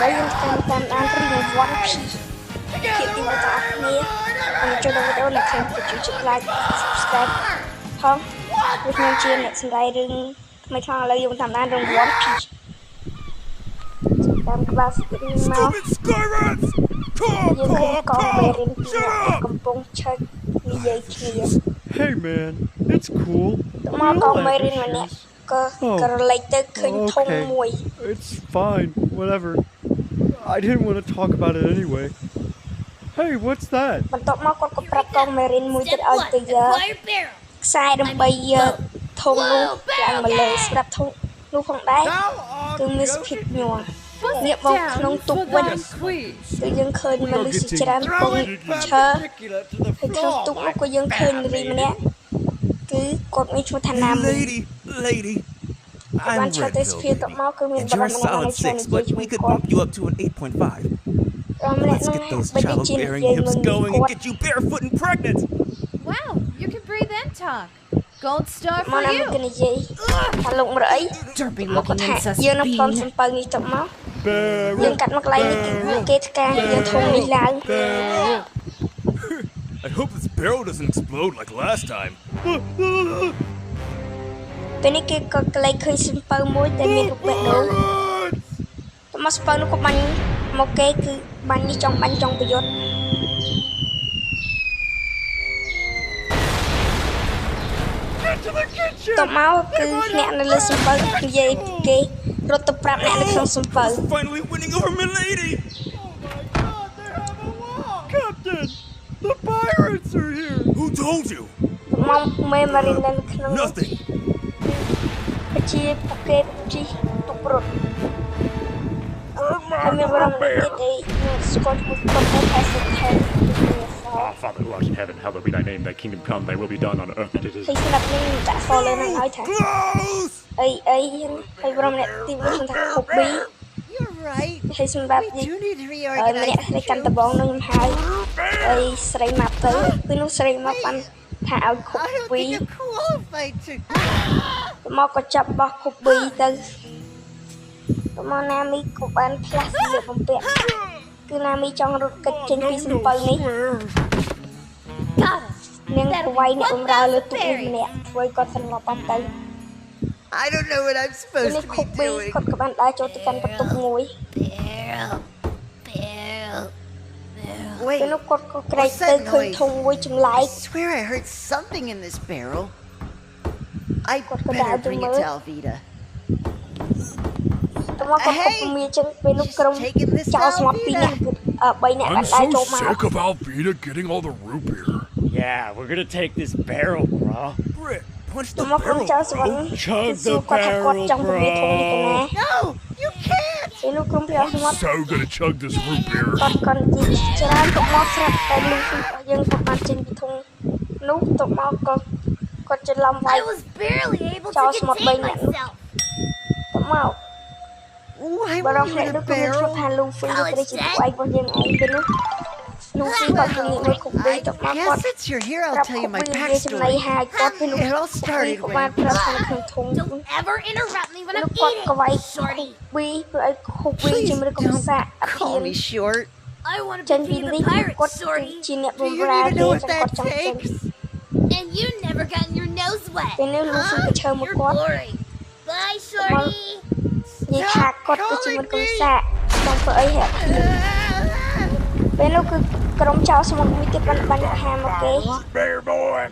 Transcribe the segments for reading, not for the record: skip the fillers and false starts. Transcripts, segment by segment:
ហើយយើងតាមដានរឿង One Piece ភាពទីមួយទាំងអស់គ្នាអញ្ចឹងចូលដល់វីដេអូអ្នកខាងជួយចុច like subscribe ផងព្រោះខ្ញុំជាអ្នកសម្ដែងរឿងថ្មីៗឥឡូវយើងតាមដានរឿង One Piece តាមក្បាលស្គ្រីនមកយើងក៏មេរៀនពីកំពុងឆែកនិយាយគ្នា Hey man, it's cool. មកក៏មេរៀនម្នាក់ក៏រលែកទៅឃើញធំមួយ It's fine, whatever. I didn't want to talk about it anyway. Hey, what's that? បន្ទាប់មកគាត់ក៏ប្រាប់កងមេរៀនមួយទៀតឲ្យទៅខ្សែដើម្បីធំនោះឡើងមកលើស្រាប់ធំនោះផងដែរគឺមានសភាពញ័រងាកមកក្នុងទូកវិញគឺយើងឃើញមនុស្សជាច្រើនកំពុងឈើហើយក្នុងទូកនោះក៏យើងឃើញនារីម្នាក់គឺគាត់មានឈ្មោះថាណាមី Lady, I'm Red Pill, and you're a solid 6, but we could bump you up to an 8.5. Let's get those childbearing hips going and get you barefoot and pregnant. Wow, you can breathe and talk. Gold star for you. Derpy looking incest I hope this barrel doesn't explode like last time. ពេលនេះគេក៏ក្លែងឃើញសំពៅមួយដែលមានរូបបេះដូងតមកសំពៅនោះក៏បាញ់មកគេគឺបាញ់នេះចង់បាញ់ចង់ប្រយុទ្ធតមកគឺអ្នកនៅលើសំពៅនិយាយគេរត់ទៅប្រាប់អ្នកនៅក្នុងសំពៅ Finally winning over my lady. Captain, the pirates are here. Who told you? មកមេម៉ារីននៅក្នុង Nothing. ជាពួកគេជីទុករត់ហើយមានបរិមាណទៀតឯងស្គាល់ឈ្មោះគាត់ទៅខែសិទ្ធិ Our Father who art in heaven, hallowed be thy name, thy kingdom come, thy will be done on earth as it is. ហើយស្ដាប់នេះដាក់សលើនឹងឲ្យថា Close. ហើយបរិមាណទីមួយគឺថា Hobby You're right. ហើយសម្រាប់ We do need to ម្នាក់ reorganize. ស្រីកាន់ដបងនឹងខ្ញុំហើយហើយស្រីម៉ាប់ទៅពេលនោះស្រីម៉ាប់បានថាឲ្យ I don't Hobby think you're qualified to. មកក៏ចាប់បោះ Hobby ទៅមកណាមីក៏បានផ្លាស់សម្លៀកបំពាក់គឺណាមីចង់រត់គេចចេញពីសំពៅនេះ Got us. នាងប្រវាយអ្នកបម្រើលើទូកម្នាក់ធ្វើឲ្យគាត់សន្លប់បាត់ទៅ I don't know what I'm ពេល supposed នេះ to be Hobby doing. គាត់ក៏បានដើរចូលទៅកាន់បន្ទប់មួយ Wait, ពេលនោះគាត់ក៏ក្រែកទៅឃើញធំមួយចម្លែក I swear I heard something in this barrel. I What better about bring the it to milk? Alvida. ទៅមកគាត់ក៏ពមៀចឹងពេលនោះក្រុមចោលស្មាត់ពីរនាក់គឺ3នាក់បានដើរចូលមក of Alvida getting all the root beer. Yeah, we're gonna take this barrel, bro. Britt, punch ទៅ the មកក្រុម barrel. ចោលស្មាត់ Chug សួ the រគាត់ថាគាត់ចង់ពមៀធំនេះទៅណា No, you can't. ពេលនោះក្រុមចោលស្មាត់ So gonna chug this root beer. គាត់ក៏និយាយច្រើនទៅមកស្រាប់តែលុះយើងក៏បានចេញពីធុងនោះទៅមកក៏គាត់ច្រឡំវាយ I was barely able Charles to Mott contain Bay nhận. myself. ទៅមក Why បរិ were ប you ទ in នោះ a គឺមានឈ្មោះ barrel? ថាលូហ្វីដែលជាពួកឯងរបស់យើងឯងពេលនោះលូហ្វីគាត់គឺមួយគុកបីទៅមកគាត់ Yes, since you're here, ប្រាប់ I'll tell គុ you ក my បីនិយាយចំណៃ backstory. ហាយគាត់ពេលនោះ It all started ក៏បាន when ប្រាប់នៅក្នុងធុង Don't ever interrupt me when នោះ I'm គាត់ក៏វាយ eating, shorty. ពីព្រោះឲ្យគុកបី Please ជំរឿកំសាកអធិ call ន me short. I want ចេ to ញ be ពី the នេះ pirate, គាត់ shorty. ជាអ្នកប Do ម្ you រើ even ទេ know ចឹង what គាត់ that ចង់ចេញ takes? And you never gotten your nose wet. ពេលនេះលូហ្វីក៏ឈើមក You're គាត់ boring. Bye, shorty. និយាយថាគាត់គឺជំរឿកំសាកចង់ធ្វើអីហេតុពេលនោះគឺក្រុមចៅសមុទ្រមួយទៀតបានបាញ់ហាមកគេ Bear boy.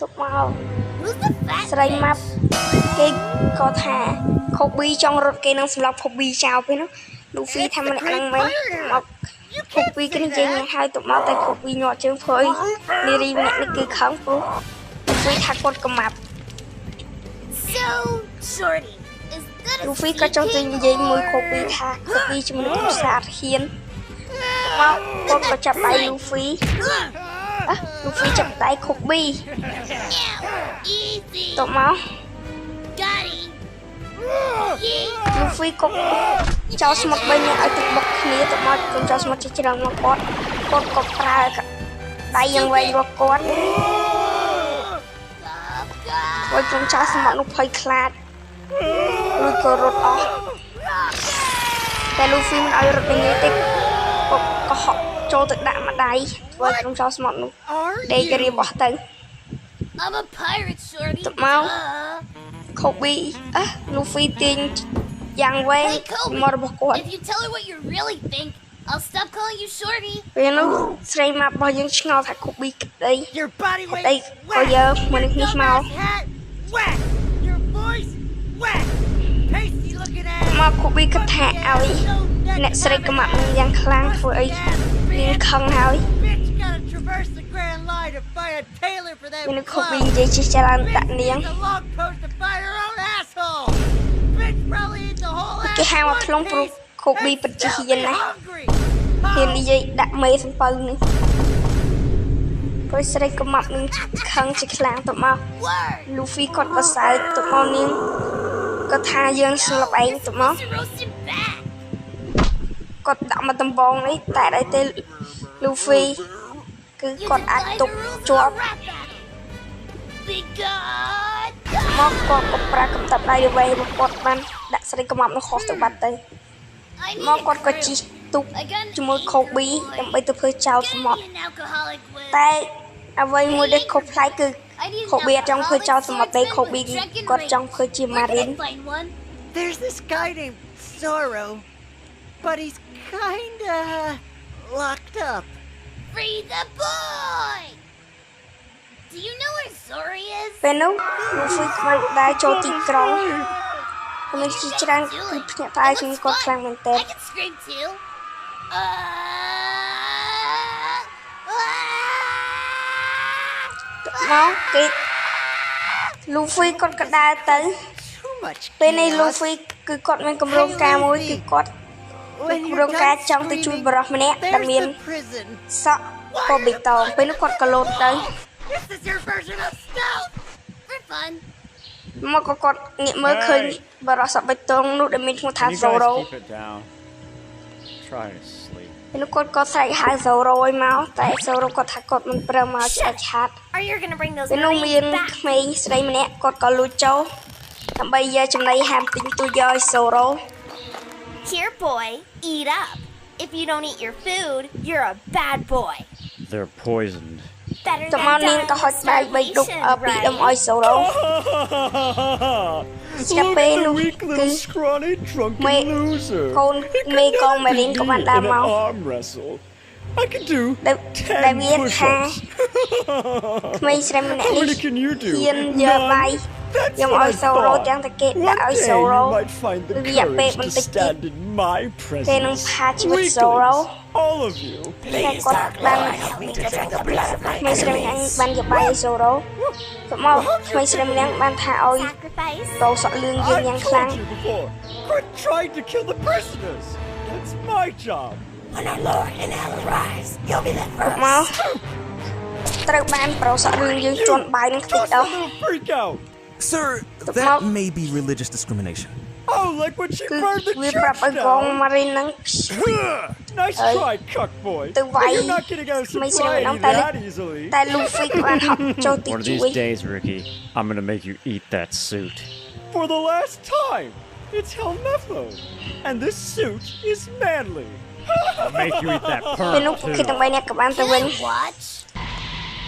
ទុកមក Who's the fat ស្រីម៉ាប់គេក៏ថាខូប៊ីចង់រត់គេនឹងសម្លាប់ខូប៊ីចោលពេលនោះលូហ្វីថាមិនអឹងមែនមកខូប៊ីគេនិយាយហើយទុកមកតែខូប៊ីញាត់ជើងធ្វើឲ្យនារីម្នាក់នេះគឺខឹងព្រោះលូហ្វីថាគាត់កំាប់ So, shorty. Is that លូ a ហ្វីក៏ចង់ទៅនិយាយមួយខូប៊ីថាខូប៊ីជំនួសកំសាតហ៊ានមកគាត់ក៏ចាប់ដៃលូហ្វីលូហ្វីចាប់ដៃខូប៊ី Easy. ទុកមក Got it. លូហ្វីក៏ចោលស្មុត3នាក់ឲ្យទឹកបុកគ្នាទៅមកកូនចោលស្មុតជាច្រើនមកគាត់ក៏ប្រើដៃយ៉ាងវែងរបស់គាត់ឲ្យកូនចោលស្មុតនោះភ័យខ្លាចរួចក៏រត់អស់ តែ Luffy មិនឲ្យរត់ញ៉ៃទេក៏ហក់ចូលទៅដាក់ម្ដាយធ្វើក្នុងចោលស្មុទ្រនោះដេករៀបបោះទៅ I'm a pirate, Shorty. ទៅមក Kobe Luffy ទាញយ៉ាងវែង Hey, Kobe. មករបស់គាត់ If you tell her what you really think, I'll stop calling you Shorty. ពេលនោះស្រីម៉ាប់របស់យើងឆ្ងល់ថា Kobe ក្តី Your body ក្តី weight ក៏យកមនុស្សនេះមក hat wet. Your voice wet. Pasty looking ass. មក Kobe គិតថាឲ្យអ្នកស្រីកំាប់នឹងយ៉ាងខ្លាំងធ្វើឲ្យនាងខឹងហើយ Bitch gotta traverse the Grand Line to find a tailor for that ពេលនោះ club. Kobe និយាយជិះច្រើនដាក់នាង She has a long post to find her own asshole. Bitch probably eats the whole ass គេហៅមកខ្លងព្រោះ Kobe ពិតជាហ៊ានណាស់ hungry. ហ៊ាននិយាយដាក់មេសំពៅនេះព្រោះស្រីកំាប់នឹងខឹងជាខ្លាំងទៅមក Word. Luffy គាត់បសើទៅមកនាងគាត់ថាយើងស្លាប់ឯងទៅមក Mr. Roasted back. គាត់ដាក់មកដំបងនេះតែអីទេ Luffy គឺគាត់អាចទប់ជាប់ Big God. មកគាត់ក៏ប្រើកំតាប់ដៃវែងរបស់គាត់បានដាក់ស្រីកំាប់នោះខុសទៅបាត់ទៅ I need មកគាត់ក៏ជិះទូកជាមួយ Kobe ដើម្បីទៅធ្វើចោលសមុទ្រ an alcoholic with. តែអ្វីមួយដែលខុសប្លែកគឺ I need an Kobe អត់ចង់ធ្វើចោលសមុទ្រទេ alcoholic Kobe គាត់ចង់ធ្វើជា Where can I Marine find one? There's this guy named Zoro, but he's kinda locked up. Free the boy. Do you know where Zori is? ពេលនោះ Luffy ខ្មៅដែរចូលទីក្រុងមនុស្សជាច្រើនគឺភ្ញាក់ផ្អើលជាងគាត់ខ្លាំងមែនទែន I can scream too. មកគេ Luffy គាត់ក៏ដើរទៅ Too much ពេលនេះ chaos. Luffy គឺគាត់មានគម្រោងការមួយគឺគាត់ When គម្រោ you're ងការ done ចង់ទៅជួយ screaming, បរិះម្នាក់ដែល there's មាន the prison. សក់ពណ៌បៃតងពេលនោះគាត់ក៏លោតទៅ This is your version of stealth. For fun. មកក៏គាត់ងាកមើលឃើញបរិះសក់បៃតងនោះដែលមានឈ្មោះថា Can you guys Zoro keep it down? Try to sleep. ពេលនោះគាត់ក៏ស្រែកហៅ Zoro ឲ្យមកតែ Zoro គាត់ថាគាត់មិនព្រមមកឆ្អែតឆាត Are you gonna bring those ពេលនោះមាន Marines back? ក្មេងស្រីម្នាក់គាត់ក៏លួចចូលដើម្បីយកចំណីហាមទិញទូយកឲ្យ Zoro Here, boy, eat up. If you don't eat your food, you're a bad boy. They're poisoned. Better ទៅមកនាង than ក៏ហុច dying បាយ of បីដុក starvation, ពីដុំឲ្យ right? Zoro Look Step at in, the weak little cứ- scrawny drunken Mày- loser. con- He could mày con never mày đến beat có me bạn in đam an không? arm wrestle. I can do Để- 10 để biết push-ups. ក្មេងស្រីម្នាក់ How នេះ many can you do? ហ៊ានយកបាយ That's យក what ឲ្យ I Zoro thought. ទាំងតែគេដាក់ One ឲ្យ day Zoro you might find the រយៈពេល courage បន្ to តិចទៀត stand in my គេនឹង presence. ផាជីវិត Weaklings, Zoro all of you. តែគាត់បានក្មេងស្រីម្នាក់បានយកបាយឲ្យ Zoro ទៅមកក្មេងស្រីម្នាក់បានថាឲ្យ Sacrifice? តោសក់លឿងយើងយ៉ាង I've ខ្លាំង told you before. Quit trying to kill the prisoners. That's my job. មកត្រូវបានប្រសក់លឿងយើងជន់បាយនឹងខ្ទេច Just ដោះ a little freak out. Sir, that may be religious discrimination. Oh, like when she គឺ burned the វាប្រាប់ church ឲ្យកង down. Marine ហ្នឹង Nice Ơi. try, cuck boy. Từ But vậy, you're not getting out of mày sẽ sobriety nắm tay that lên. easily. តែ Luffy ក៏បានហក់ចូលទី One of ជួយ these days, Ricky, I'm gonna make you eat that suit. For the last time, it's Helmepho. And this suit is manly. I'll make you eat that ពេលនោះ perm គេទាំង too. 3នាក់ក៏បានទៅវិញ Watch.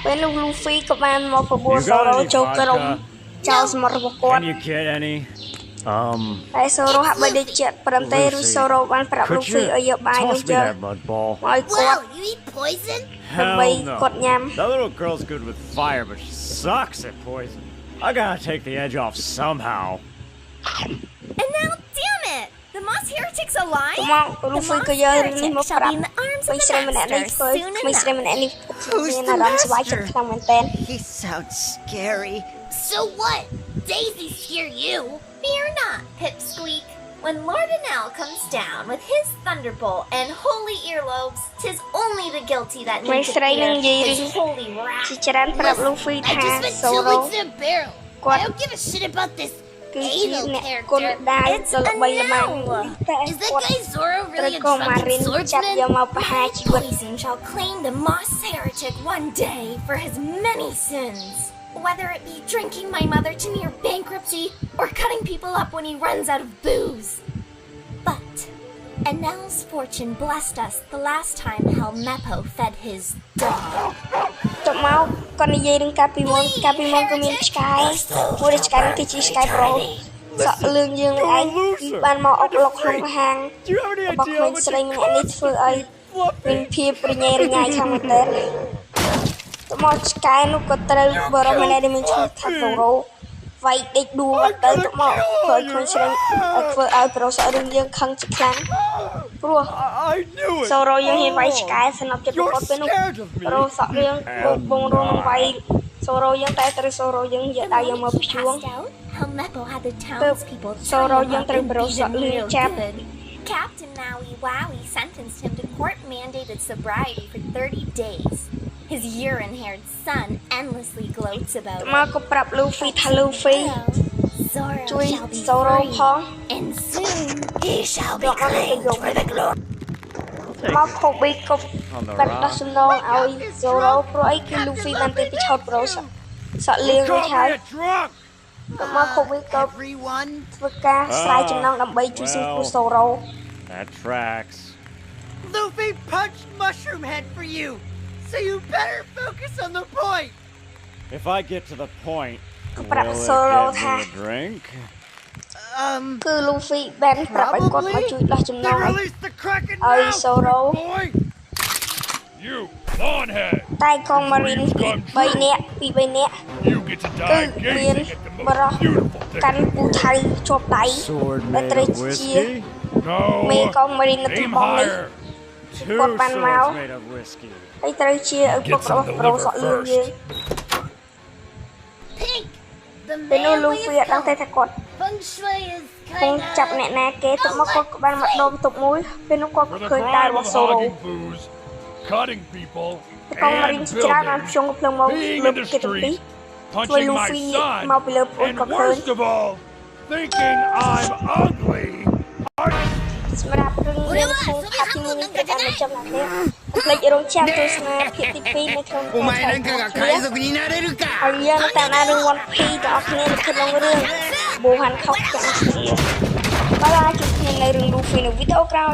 ពេលនោះ Luffy ក៏បានមកប្របួរ You got Zoro any ចូលក្រុម vodka? ចោលសមុទ្ររបស់គាត់ Can you get any? តែ Zoro ហាក់បីដូចជាព្រមទេឬ Luffy. Zoro បានប្រាប់ Could Luffy you ឲ្យយកបាយនោះ toss me យក that mud ball? មកឲ្យគាត់ Whoa, you eat poison? Hell Mày no. cột nhầm. That little girl's good with fire, but she sucks at poison. I gotta take the edge off somehow. And now, damn it! The Moss Heretic's ទៅ alive? មក Luffy ក៏យករឿងនេះមកប្រាប់ Shall be in the arms of ក្មេង the ស្រីម្នាក់នេះ master ធ្វើ soon ក្មេងស្រី enough. ម្នាក់នេះ Who's មាន the អារម្មណ៍ស្វាយចិត្ត master? ខ្លាំងមែនទែន He sounds scary. So what? Daisy scare you? Fear not, Pipsqueak. When Lord Enel comes down with his thunderbolt and holy earlobes, 'tis only the guilty that Mày need to sray fear ng gì his đi? holy wrath. ជាច្រើនប្រាប់ Luffy I ថា just spent 2 Zoro weeks in a barrel. What? I don't give a shit about this គឺជា Ado អ្នកគុណ character. ដាវ It's ដ៏ល្បីល្បាញ Enel. តែ Is that គាត់ guy Zoro ត្រូវ really a ក៏ drunken Marine ចាប់យក swordsman? មកប្រហារជីវិត Poison shall claim the Moss Heretic one day for his many sins. Whether it be drinking my mother to near bankruptcy or cutting people up when he runs out of booze. But And Nell's fortune blessed us the last time Helmeppo fed his dog. តមកគាត់និយាយនឹងកាពីមុនក៏មានឆ្កែមួយឆ្កែនេះជាឆ្កែប្រុសសក់លឿងយើងឯងបានមកអុកលុកក្នុងហាង Do you have any របស់ idea ក្មេង what ស្រីម្នាក់នេះធ្វើឲ្យមានភាពរញ៉េរញ៉ៃខាងមែនតើតមកឆ្កែនោះក៏ត្រូវបរិមម្នាក់ដែលមានឈ្មោះថាសូរ៉ូវាយដេកដួលទៅតមកធ្វើឲ្យក្មេងស្រីធ្វើឲ្យប្រុសសក់រឿងយើងខឹងជាខ្លាំងព្រោះ I knew it! សូរ៉ូយើងហ៊ានវាយឆ្កែស្នប់ចិត្តបំផុតពេលនោះ scared of me! ប្រុសសក់រឿងបងរងវាយសូរ៉ូយើងតែត្រូវសូរ៉ូយើងយកដៃយកមកព្យួង Passed out, Helmeppo had the townspeople tie Sorrow him yung up and tribro beat sa him real chap. good. Captain Maui Wowie sentenced him to court-mandated sobriety for 30 days. His urine-haired son endlessly gloats about មក it. ក៏ប្រាប់លូហ្វីថាលូហ្វី Zoro ជួយ shall be សូរ៉ូ free, ផង and soon he shall រ be កមកទៅ claimed យក for the glory. មកខូប៊ីក៏បានដោះសំណងឲ្យសូរ៉ូព្រោះអីគឺលូហ្វីបានទៅពីឆោតប្រុសសក់លៀងរួច Call ហើយ me a drunk! ក៏មកខូប៊ីក៏ Everyone, ធ្វើការស្រាយចំណងដើម្បីជួយសង្គ្រោះសូរ៉ូ That tracks. Luffy punched Mushroom Head for you, so you better focus on the point. If I get to the point, will Perhaps it Zoro get me ha- a drink? គឺលូហ្វីបានប្រាប់ឲ្យគាត់មកជួយដោះចំណ Then ងឲ្យ release the Kraken Ay, now, Zoro. boy! You, Lawnhead! តែកងម៉ារីនពី3នាក់ You get to គឺ die មាន gazing at the បរោះ most beautiful កាន់ thing. ពូថៅជាប់ដៃ Sword ដែល made ត្រូវ of ជា whiskey? មេក No! ងម៉ារីននៅទី Aim បងនេះ higher! Two What ban swords mao? made of whiskey. ហើយត្រូវជាឪពុករបស់ប្រុសសក់លឿងយើង Pink, the ពេលនោះលូ manliest ហ្វីអត់ដឹងទេថាគាត់ feng shui is គង់ចាប់អ្នកណាគេទៅមកគាត់ក៏បានមកដុំទុកមួយពេលនោះគាត់ For ក៏ the ឃើញដៃ crime របស់ of សូរ៉ូ hogging booze, cutting people, កងម៉ារីន and ជាច្រើនបាន buildings, ភ្ជង់ភ្លើងមក being លើ in the គេទាំងពីរ street, punching my Luffy son, mau pilih pun and kau worst of all, thinking I'm ugly. សម្រាប់រឿងរឿងក្នុងផាទីមួយនេះត្រូវបានចំណាក់នេះផ្លេចរងចាំទស្សនាភាគទី2នៅក្នុងお前なんかが海賊になれるかហើយយើងតាមដានរឿង One Piece ទាំងអស់គ្នានៅក្នុងរឿងបូហានខុសទាំងគ្នាបាទជួបគ្នានៅរឿង Luffy នៅវីដេអូក្រោយ